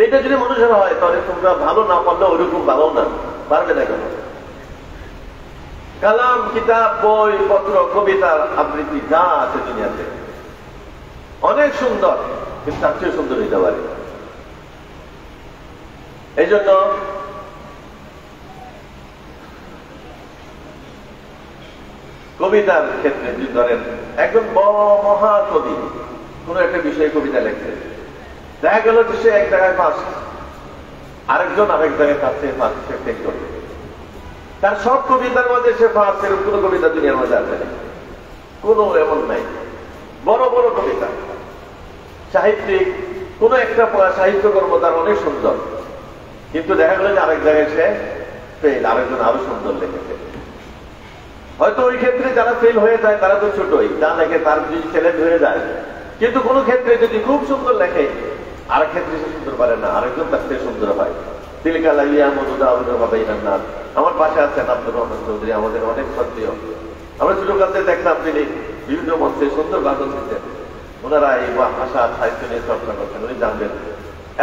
এটা যদি মানুষের হয়, তাহলে তোমরা ভালো না পারলে ওইরকম ভালো না, পারবে না কেন? কালাম, কিতাব, বই পত্র, কবিতার আবৃত্তি যা আছে দুনিয়াতে অনেক সুন্দর, কিন্তু তার চেয়ে সুন্দর হইতে পারে। এই জন্য কবিতার ক্ষেত্রে যদি ধরেন, একজন বড় মহাকবি কোন একটা বিষয়ে কবিতা লেখছে, দেখা গেল যে সে এক জায়গায় ফার্স্ট, আরেকজন আরেক জায়গায় কাছে ফার্স্ট, সে ফেল করবে। তার সব কবিতার মধ্যে সে ফার্স্ট, এরকম কোন কবিতা দুনিয়ার মধ্যে আছে না, কোনো এমন নাই। বড় বড় কবিতা, সাহিত্যিক কোন একটা সাহিত্যকর্ম তার অনেক সুন্দর, কিন্তু দেখা গেল যে আরেক জায়গায় সে ফেল, আরেকজন আরো সুন্দর লিখেছে। হয়তো ওই ক্ষেত্রে যারা ফেল হয়ে যায় তারা তো ছোটই, যা লেখে তার যদি চ্যালেঞ্জ হয়ে যায়, কিন্তু কোন ক্ষেত্রে যদি খুব সুন্দর লেখে আরেক ক্ষেত্রে সে সুন্দর পারে না, আরেকজন তার থেকে সুন্দর হয়। তিলকা লাইয়া মধুদা ভাবাই না। আমার পাশে আছেন আব্দুর রহমান চৌধুরী, আমাদের অনেক শ্রদ্ধেয়। আমরা ছোটকালতে দেখতাম তিনি বিভিন্ন মঞ্চে সুন্দর ভাষণ দিতেন। ওনারা এই ভাষা সাহিত্য নিয়ে চর্চা করছেন, উনি জানবেন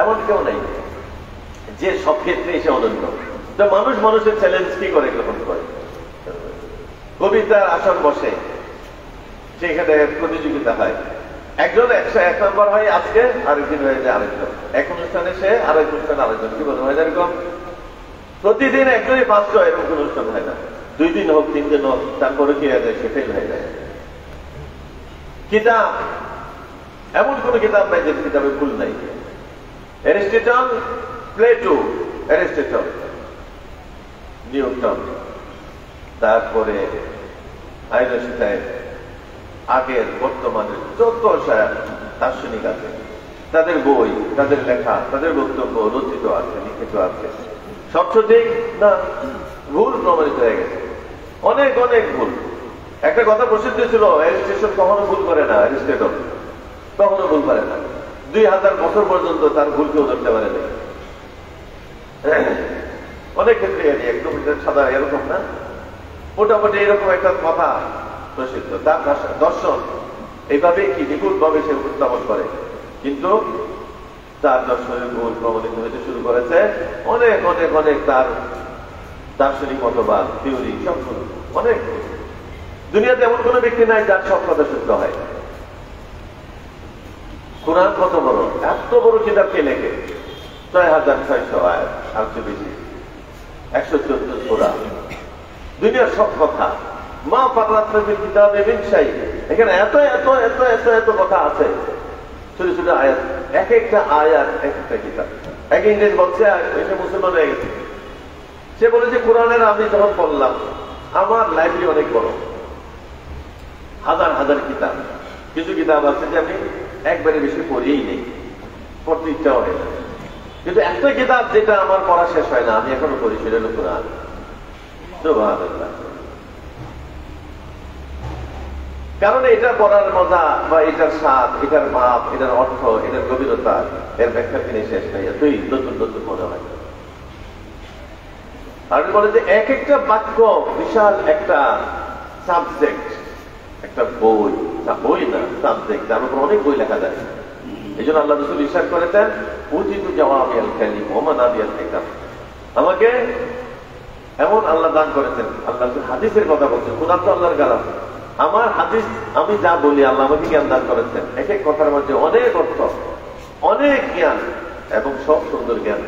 এমন কেউ নেই যে সব ক্ষেত্রে এসে অনন্য। তো মানুষ মানুষের চ্যালেঞ্জ কি করে গ্রহণ করে। কবিতার আসর বসে, সেখানে প্রতিযোগিতা হয়, একজন 101 নম্বর হয় আজকে, আরেকদিন হয়ে যায় আরেকজন, এক অনুষ্ঠানে সে আরেক অনুষ্ঠানে আরেকজন, কি বলে হয় এরকম প্রতিদিন একজনই ফার্স্ট হয়, এরকম কোন অনুষ্ঠান হয় না। 2 দিন হোক 3 দিন হোক, তারপরে কি হয়ে যায়, সে ফেল হয়ে যায়। কিতাব, এমন কোন কিতাব নাই যে কিতাবে ভুল নাই। অ্যারিস্টটল, প্লেটো, অ্যারিস্টটল, নিউটন, তারপরে আইনস্টাইন, আগের বর্তমানের যত দার্শনিক আছে তাদের বই, তাদের লেখা, তাদের বক্তব্য রচিত আছে, লিখিত আছে। সব সঠিক না, ভুল প্রমাণিত হয়ে গেছে, অনেক অনেক ভুল। একটা কথা প্রসিদ্ধ ছিল, অ্যারিস্টটল কখনো ভুল করে না, অ্যারিস্টটল কখনো ভুল করে না। 2000 বছর পর্যন্ত তার ভুল কেউ ধরতে পারে না। অনেক ক্ষেত্রে একদম সাদা এরকম না, মোটামুটি এরকম একটা কথা প্রসিদ্ধ। তার দর্শন এইভাবে কি নিখুঁত ভাবে সে উপস্থাপন করে, কিন্তু তার দর্শনের ভুল প্রমাণিত হতে শুরু করেছে। অনেক অনেক অনেক তার দার্শনিক মতবাদ, থিওরি সব অনেক। দুনিয়াতে এমন কোন ব্যক্তি নাই যার সব কথা সত্য হয়। কোরআন কত বড়, এত বড় কিতাব কে লেখে, 6600 আয়াত, আর চেয়ে বেশি, 114 সূরা, দুনিয়ার সব কথা। মা ফাররাতনা কিতাবে মিন শাই, এখানে এত এত এত এত এত কথা আছে, ছোট ছোট আয়াত, এক একটা আয়াত এক একটা কিতাব। এক ইংরেজ বলছে, এসে মুসলমান হয়ে গেছে, সে বলে যে কোরআনের আমি যখন পড়লাম, আমার লাইব্রেরি অনেক বড়, হাজার হাজার কিতাব। কিছু কিতাব আছে যে আমি একবারে বেশি পড়িয়েই নেই, পড়তে ইচ্ছা হয় না, কিন্তু একটা কিতাব যেটা আমার পড়া শেষ হয় না, আমি এখনো পড়ি, সেটা হলো কোরআন। সুবহানাল্লাহ। কারণ এটা পড়ার মজা বা এটার স্বাদ, এটার ভাব, এটার অর্থ, এটার গভীরতা, এর ব্যাখ্যা কিনে শেষ নাই, এতই নতুন নতুন মনে হয়। আর বলে যে এক একটা বাক্য বিশাল একটা সাবজেক্ট, একটা বই, বই না সাবজেক্ট, যার উপর অনেক বই লেখা যায়। এই জন্য আল্লাহ রাসূল ইরশাদ করেছেন, উতিতু জাওয়ামিআল কালিম ওয়া মানাবিআল হিকাম, আমাকে এমন আল্লাহ দান করেছেন। আল্লাহ হাদিসের কথা বলছেন, কোরআন তো আল্লাহর কালাম, আমার হাদিস আমি যা বলি আল্লাহ আমাকে জ্ঞান দান করেছেন। এক এক কথার মধ্যে অনেক অর্থ, অনেক জ্ঞান, এবং সব সুন্দর জ্ঞান,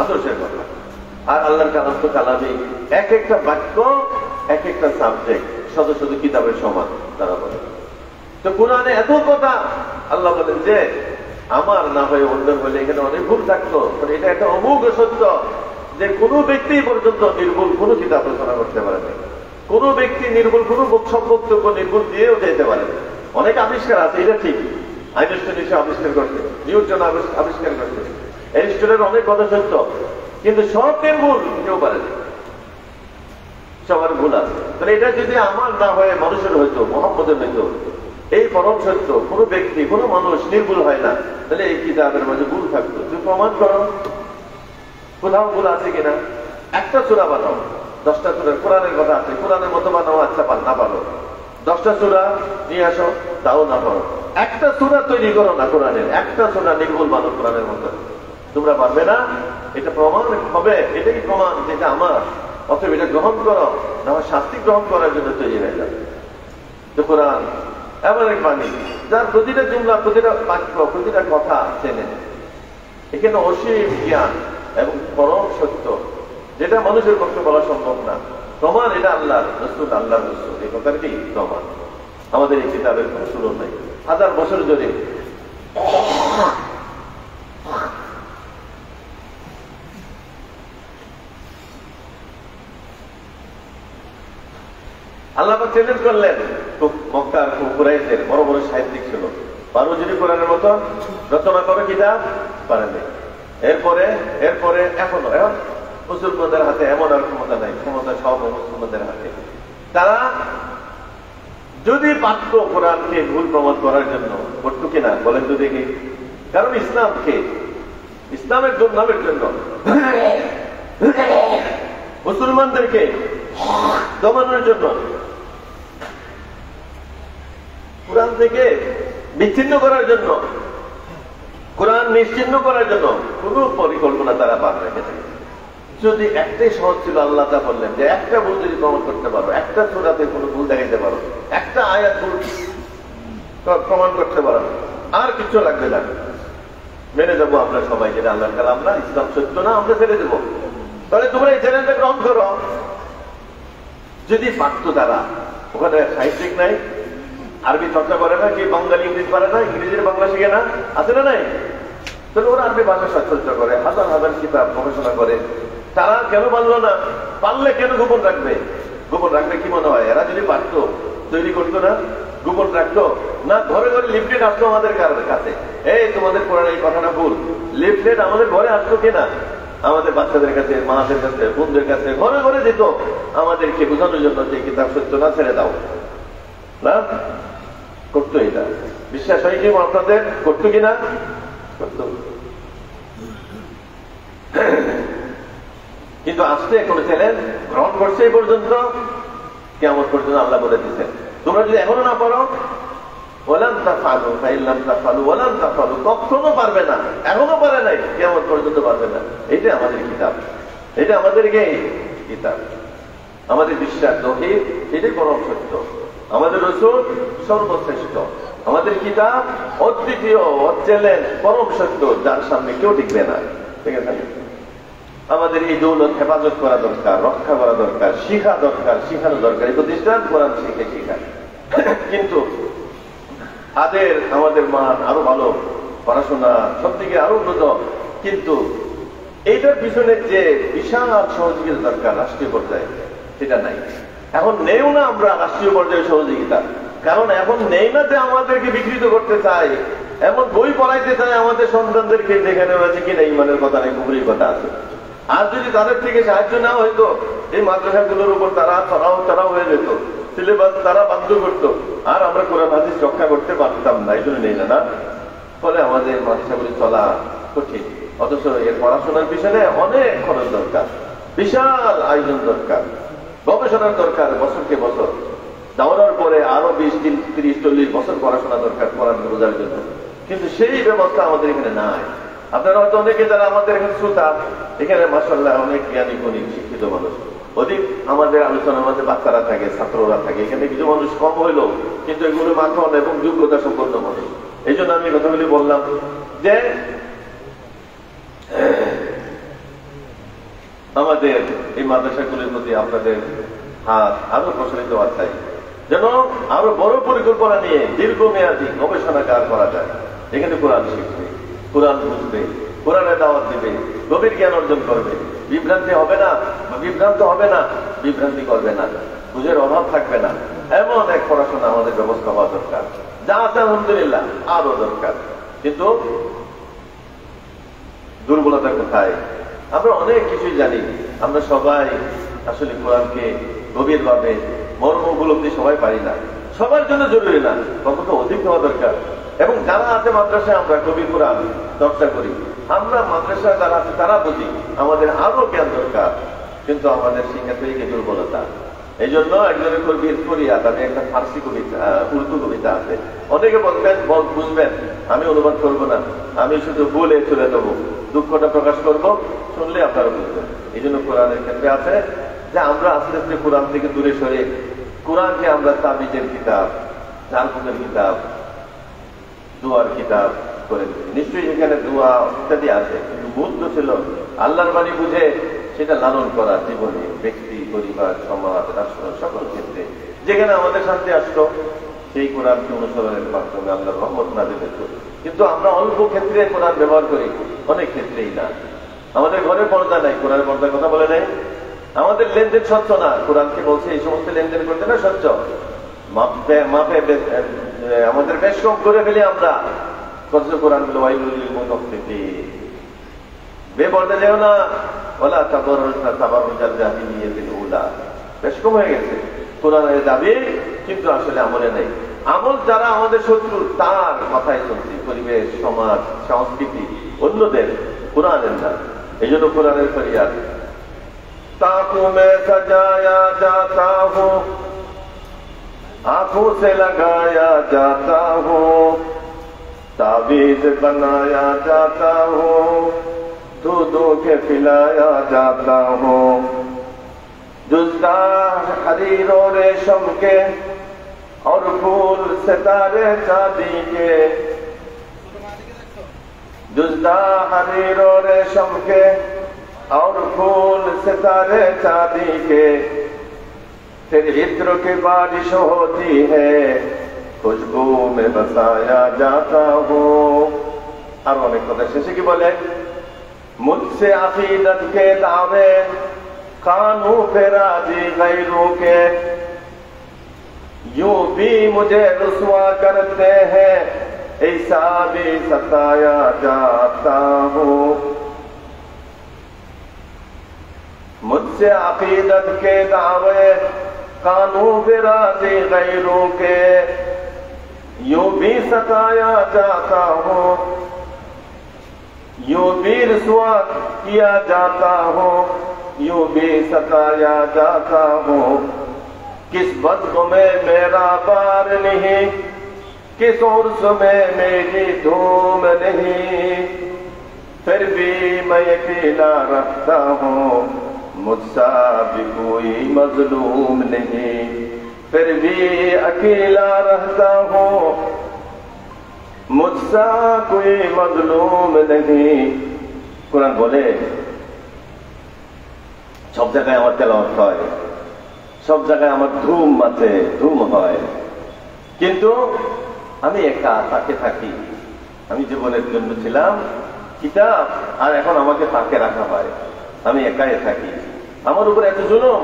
আদর্শের কথা। আর আল্লাহর কালাম তো কালামই, এক একটা বাক্য এক একটা সাবজেক্ট, শত শত কিতাবের সমান তারা বলে। তো কোরআনে এত কথা, আল্লাহ বলেন যে আমার না হয়ে অন্যের হলে এখানে অনেক ভুল থাকতো, এটা একটা অমোঘ সত্য যে কোনো ব্যক্তি পর্যন্ত নির্ভুল কোনো কিতাব রচনা করতে পারে না, কোন ব্যক্তি নির্ভুল কোন সব বক্তব্য নির্ভুল দিয়েও যেতে পারে না। অনেক আবিষ্কার আছে, এটা ঠিক, আইনস্টাইন এসে আবিষ্কার করছে, নিউটন আবিষ্কার করছে, অ্যারিস্টটলের অনেক কথা সত্য, কিন্তু সব নির্ভুল কেউ পারে না, সবার ভুল আছে। তাহলে এটা যদি আমার না হয়ে মানুষের হইতো, মুহাম্মদের হইতো, এই পরম সত্য, কোন ব্যক্তি কোন মানুষ নির্ভুল হয় না, তাহলে এই কিতাবের মাঝে ভুল থাকতো। তুমি প্রমাণ করো কোথাও ভুল আছে কিনা। একটা সূরা বানাও, 10টা সূরা কোরআনের কথা আছে, কোরআনের মতো বানাও, আচ্ছা না পারো, 10টা সূরা নিয়ে আসো, তাও না পারো। একটা সূরা তৈরি করো না কোরআনের, একটা সূরা নির্ভুল বানাও কোরআনের মতো, তোমরা পারবে না। এটা প্রমাণ হবে, এটাই প্রমাণ যেটা আমার, অথবা এটা গ্রহণ করো, না শাস্তি গ্রহণ করার জন্য তৈরি হয়ে যাবে। তো কোরআন এমন এক বাণী যার প্রতিটা জুমলা, প্রতিটা বাক্য, প্রতিটা কথা চেনে, এখানে অসীম জ্ঞান এবং পরম সত্য, যেটা মানুষের পক্ষে বলা সম্ভব না। প্রমাণ এটা আল্লাহ রাসূল, আল্লাহ রাসূল, এই কথার কি প্রমাণ। আমাদের এই কিতাবের কোন সুরত নাই, 1000 বছর ধরে আল্লাহ চ্যালেঞ্জ করলেন। মক্কার কুরাইশদের বড় বড় সাহিত্যিক ছিল, পারো যদি কোরআনের মতো রচনা করো কিতাব, পারেনি। এরপরে এখন মুসলমানদের হাতে এমন আর ক্ষমতা নাই, ক্ষমতা সব মুসলমানদের হাতে। তারা যদি পারত কোরআনকে ভুল প্রমাণ করার জন্য, করতো কিনা বলেন তো দেখি? কারণ ইসলামের নামের জন্য মুসলমানদেরকে দমানোর জন্য, কোরআন থেকে বিচ্ছিন্ন করার জন্য, কোরআন নিশ্চিহ্ন করার জন্য কোন পরিকল্পনা তারা বাদ রেখেছে। যদি একটাই সহজ ছিল, আল্লাহ তা বললেন যে একটা ভুল যদি প্রমাণ করতে পারো, একটা সূরাতে কোনো ভুল দেখাইতে পারো, একটা আয়াত ভুল প্রমাণ করতে পারো, আর কিছু লাগবে না, মেনে যাবো আমরা সবাই, যেটা আল্লাহ কালাম না, ইসলাম সত্য না, আমরা ছেড়ে দেবো। তাহলে তোমরা এই চ্যালেঞ্জটা গ্রহণ করো। যদি পারত তারা, ওখানে সাহিত্যিক নাই, আরবি চর্চা করে না, কি বাঙালি ইংরেজি পারে না, ইংরেজির বাংলা শিখে না, আছে না নাই? তাহলে ওরা আরবি ভাষা চর্চা করে, হাজার হাজার কিতাব গবেষণা করে। তারা কেন পারলো না? পারলে কেন গোপন রাখবে? গোপন রাখলে কি মনে হয় এরা যদি পারতো তৈরি করতো না? গোপন রাখতো না? ঘরে ঘরে লিফলেট আসতো আমাদের কাছে, এই তোমাদের কোরআন এই কথাটা ভুল, লিফলেট আমাদের ঘরে আসতো কিনা? আমাদের বাচ্চাদের কাছে, মাদের কাছে, বোনদের কাছে ঘরে ঘরে যেত আমাদেরকে বোঝানোর জন্য যে কিতাব সত্য না, ছেড়ে দাও না। করতো এটা, বিশ্বাস হয় কি আপনাদের? করতো কিনা? করতো। কিন্তু আসতে কোনো চ্যালেঞ্জ গ্রহণ করছে এই পর্যন্ত, কেমন পর্যন্ত আল্লাহ বলে দিচ্ছেন তোমরা যদি এখনো না পারো, ওয়ালান তাফআলু ফাইল্লাম তাফআলু ওয়ালান তাফআলু, কখনো পারবে না, এখনো পারে নাই, কেমন পর্যন্ত পারবে না। এটা আমাদের কিতাব, এটা আমাদেরকে কিতাব, আমাদের বিশ্বাস তৌহিদ, এটাই পরম সত্য, আমাদের রাসূল সর্বশ্রেষ্ঠ, আমাদের কিতাব অদ্বিতীয়, চ্যালেঞ্জ পরম সত্য, যার সামনে কেউ টিকবে না। ঠিক আছে? আমাদের এই দৌলত হেফাজত করা দরকার, রক্ষা করা দরকার, শিখা দরকার, শিখানো দরকার। এই প্রতিষ্ঠান কোরআন শিখে শিখায়, কিন্তু আমাদের মান আরো ভালো, পড়াশোনা সব দিকে আরো উন্নত, কিন্তু এইটার পিছনে যে বিশাল সহযোগিতা দরকার রাষ্ট্রীয় পর্যায়ে, সেটা নাই। এখন নেও না আমরা রাষ্ট্রীয় পর্যায়ে সহযোগিতা, কারণ এখন নেই না যে আমাদেরকে বিকৃত করতে চাই, এমন বই পড়াইতে চাই আমাদের সন্তানদেরকে, যেখানে আছে কিনা ইমানের কথা নেই, কুফরির কথা আছে। আর যদি তাদের থেকে সাহায্য না হয়তো, এই মাদ্রাসাগুলোর উপর তারা চড়াও হয়ে যেত, সিলেবাস তারা বাধ্য করতো, আর আমরা কোরআন হাদিস রক্ষা করতে পারতাম না, এই জন্য নেই না। ফলে আমাদের মাদ্রাসাগুলি চলা কঠিন, অথচ এর পড়াশোনার পিছনে অনেক খরচ দরকার, বিশাল আয়োজন দরকার, গবেষণার দরকার, বছরকে বছর দাওয়ার পরে আরো 20, 30, 40 বছর পড়াশোনা দরকার কোরআন বোঝার জন্য। কিন্তু সেই ব্যবস্থা আমাদের এখানে নাই। আপনারা হয়তো অনেকে যারা আমাদের এখানে শ্রোতা, এখানে মাশাআল্লাহ অনেক জ্ঞানী গুণী শিক্ষিত মানুষ, অধিক আমাদের আলোচনার মধ্যে বাচ্চারা থাকে, ছাত্ররা থাকে, এখানে কিছু মানুষ কম হইলো, কিন্তু এগুলো মাখন এবং যোগ্যতা সম্পন্ন মানুষ। এই জন্য আমি কথাগুলি বললাম যে আমাদের এই মাদ্রাসাগুলির প্রতি আপনাদের হাত আরো প্রসারিত হওয়া চাই, যেন আরো বড় পরিকল্পনা নিয়ে দীর্ঘমেয়াদী গবেষণাগার করা যায়। এখানে কোরআন শিখবে, কোরআন বুঝবে, কোরআনের দাওয়াত দিবে, গভীর জ্ঞান অর্জন করবে, বিভ্রান্তি হবে না, বিভ্রান্তি করবে না, বুঝের অভাব থাকবে না, এমন এক পড়াশোনা আমাদের ব্যবস্থা হওয়া দরকার। যা আছে আলহামদুলিল্লাহ, আরো দরকার। কিন্তু দুর্বলতা কোথায়? আমরা অনেক কিছুই জানি, আমরা সবাই আসলে কোরআনকে গভীরভাবে মর্ম উপলব্ধি সবাই পারি না, সবার জন্য জরুরি না, কখনো অধিক হওয়া দরকার। এবং যারা আছে মাদ্রাসায় আমরা কবি কোরআন চর্চা করি, আমরা মাদ্রাসায় যারা আছে তারা বুঝি, আমাদের আরো জ্ঞান দরকার, কিন্তু আমাদের শিক্ষা থেকে দুর্বলতা। এই জন্য একজনের কবির ফরিয়াদ, আমি একটা ফার্সি কবিতা, উর্দু কবিতা আছে, অনেকে বলবেন বুঝবেন, আমি অনুবাদ করবো না, আমি শুধু বলে চলে দেবো, দুঃখটা প্রকাশ করব, শুনলে আপনারা বুঝবেন। এই জন্য কোরআনের ক্ষেত্রে আছে যে আমরা আস্তে আস্তে কোরআন থেকে দূরে সরে কোরআনকে আমরা তাবিজের কিতাব, জানপুরের কিতাব, দোয়ার কিতাব করে দিচ্ছি। নিশ্চয়ই এখানে দোয়া ইত্যাদি আছে, কিন্তু মুদ্র ছিল আল্লাহর বাণী বুঝে সেটা লালন করা জীবনে, ব্যক্তি, পরিবার, সমাজ, রাষ্ট্র, সকল ক্ষেত্রে যেখানে আমাদের শান্তি আসতো সেই কোরআনকে অনুসরণের মাধ্যমে আল্লাহর রহমত নাযিল হতো। কিন্তু আমরা অল্প ক্ষেত্রে কোরআন ব্যবহার করি, অনেক ক্ষেত্রেই না। আমাদের ঘরে পর্দা নাই, কোরআনের পর্দার কথা বলে নাই। আমাদের লেনদেন স্বচ্ছ না, কোরআনকে বলছে এই সমস্ত লেনদেন করতে না স্বচ্ছ, আমাদের বেশ কম করে ফেলি আমরা। কত কোরআন গুলো ওয়াইলুল মুতাফফিফিন, বেপরদা যেও না, ওয়ালা তাবাররুজাল জাহিলিয়াতিল উলা, বেশ কম হয়ে গেছে কোরআনের দাবি, কিন্তু আসলে আমলে নেই। আমল যারা আমাদের শত্রু তার মাথায় চলছে, পরিবেশ, সমাজ, সংস্কৃতি, অন্যদের, কোরআনের না। এই জন্য কোরআনের ফরিয়াদ, ताकों में सजाया जाता हूँ, आंखों से लगाया जाता हूँ, ताबीज बनाया जाता हूँ, दूधों के पिलाया जाता हूँ, जुज़्दा हरीर और रेशम के और फूल सितारे चांदी के, जुज़्दा हरीर और रेशम के और फूल सितारे चांदी के, फिर इत्र की बारिश होती है, खुशबू में बसाया जाता हूँ। और अनेक कथा शेषे की बोले, मुझसे अकीदत के दावे कानू पे राजी गैरों के, यूं भी मुझे रुस्वा करते हैं, ऐसा भी सताया जाता हूँ। मुझसे अकीदत के दावे कानू बिराजी गैरों के, यूं भी सताया जाता हूँ, यूं भी रुस्वा किया जाता हूँ, यूं भी सताया जाता हूँ। किस बज़्म में मेरा बार नहीं, किस उर्स में मेरी धूम नहीं, फिर भी मैं अकेला रहता हूँ, मुझसा भी कोई मजलूम नहीं, फिर भी अकेला रहता हूँ, मुझसा कोई मजलूम नहीं। कुरान बोले सब জায়গায় আমার তেলাওয়াত হয়, সব জায়গায় আমার ধুম আছে, ধুম হয়, কিন্তু আমি একা তাকে থাকি। আমি জীবনের জন্য ছিলাম কিতাব, আর এখন আমাকে তাকে রাখা হয়, আমি একাই থাকি। আমার উপর এত জুলুম,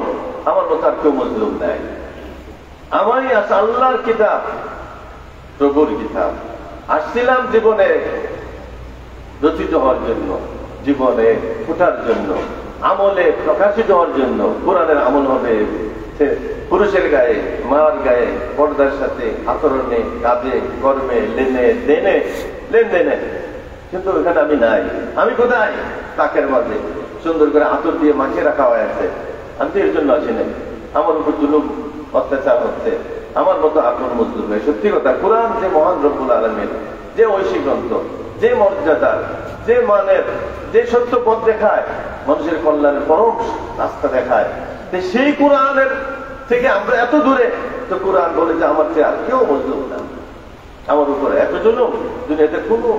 আমার মতো আর কেউ মজলুম নাই। আমারই আছে আল্লাহর কিতাব, প্রভুর কিতাব। আসছিলাম জীবনে রচিত হওয়ার জন্য, জীবনে ফোটার জন্য, আমলে প্রকাশিত হওয়ার জন্য। কোরআনের আমল হবে পুরুষের গায়ে, মার গায়ে, পর্দার সাথে, আচরণে, কাজে, কর্মে, লেনদেনে। কিন্তু ওখানে আমি নাই। আমি কোথায়? তাকের মাঝে সুন্দর করে আতর দিয়ে মাখিয়ে রাখা হয়েছে। আমি তো এর জন্য আসি নাই। আমার উপর জুলুম অত্যাচার হচ্ছে, আমার মতো আপন মজলুম হয়। সত্যি কথা, কোরআন যে মহান রব্বুল আলামিন, যে ঐশী গ্রন্থ, যে মর্যাদার, যে মানের, যে সত্য পথ দেখায়, মানুষের কল্যাণের পরম রাস্তা দেখায়, সেই কোরআনের থেকে আমরা এত দূরে। তো কোরআন বলে যে আমার চেয়ে আর কেউ মজলুম না, আমার উপরে এত জুলুম দুনিয়াতে কোনো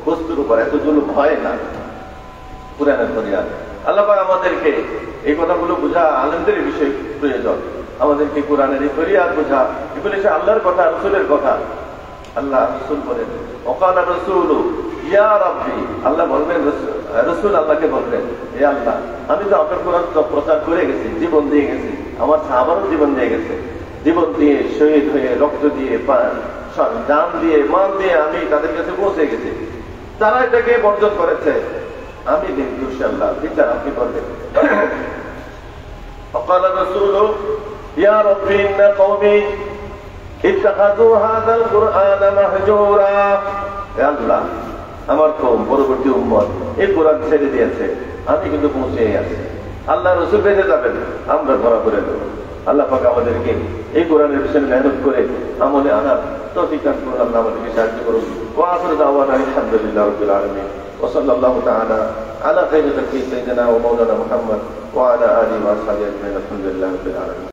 বস্তুর উপর এত জুলুম হয় না। কোরআনের ফরিয়াদ। আল্লাহ পাক আমাদেরকে এই কথাগুলো বোঝা আলেমদের বিষয় প্রয়োজন। আমাদেরকে কোরআনের এই ফরিয়াদ বোঝা, এগুলো হচ্ছে আল্লাহর কথা, রসুলের কথা। আল্লাহ রসুল বলেন, ওয়াকালা রাসূলু ইয়া রাব্বি, আল্লাহ বলবেন, রসুল আল্লাহকে বলবেন, হে আল্লাহ, আমি তো আপনার কোরআন প্রচার করে গেছি, জীবন দিয়ে গেছি, আমার সাহাবারও জীবন দিয়ে গেছে, জীবন দিয়ে, শহীদ হয়ে, রক্ত দিয়ে, জান দিয়ে, মাল দিয়ে আমি তাদের কাছে পৌঁছে গেছি। তারা এটাকে বর্জন করেছে, আমি নির্দোষ। আল্লাহ বিচার আপনি করবেন। فقال الرسول يا رب إن قومي اتخذوا هذا القرآن مهجورا, আল্লাহ আমার কওম, পরবর্তী উম্মত এই কোরআন ছেড়ে দিয়েছে, আমি কিন্তু পৌঁছে আছি। আল্লাহ রসুল বেঁচে যাবেন, আমরা ধরা করে দেব। আল্লাহ পাক আমাদেরকে এই কোরআনের পিছনে মেহনত করে আমলে আনার তৌফিক দান করুন। আল্লাহ আমাদেরকে সাহায্য করুন। ওয়া আখিরু দাওয়ানা আলহামদুলিল্লাহি রাব্বিল আলামিন ওয়া সাল্লাল্লাহু তাআলা আলা খাইরি খালকি সাইয়্যিদিনা ওয়া মাওলানা মুহাম্মদ ওয়া আলা আলিহি ওয়া আসহাবিহি আজমাইন। আলহামদুলিল্লাহি রাব্বিল আলামিন।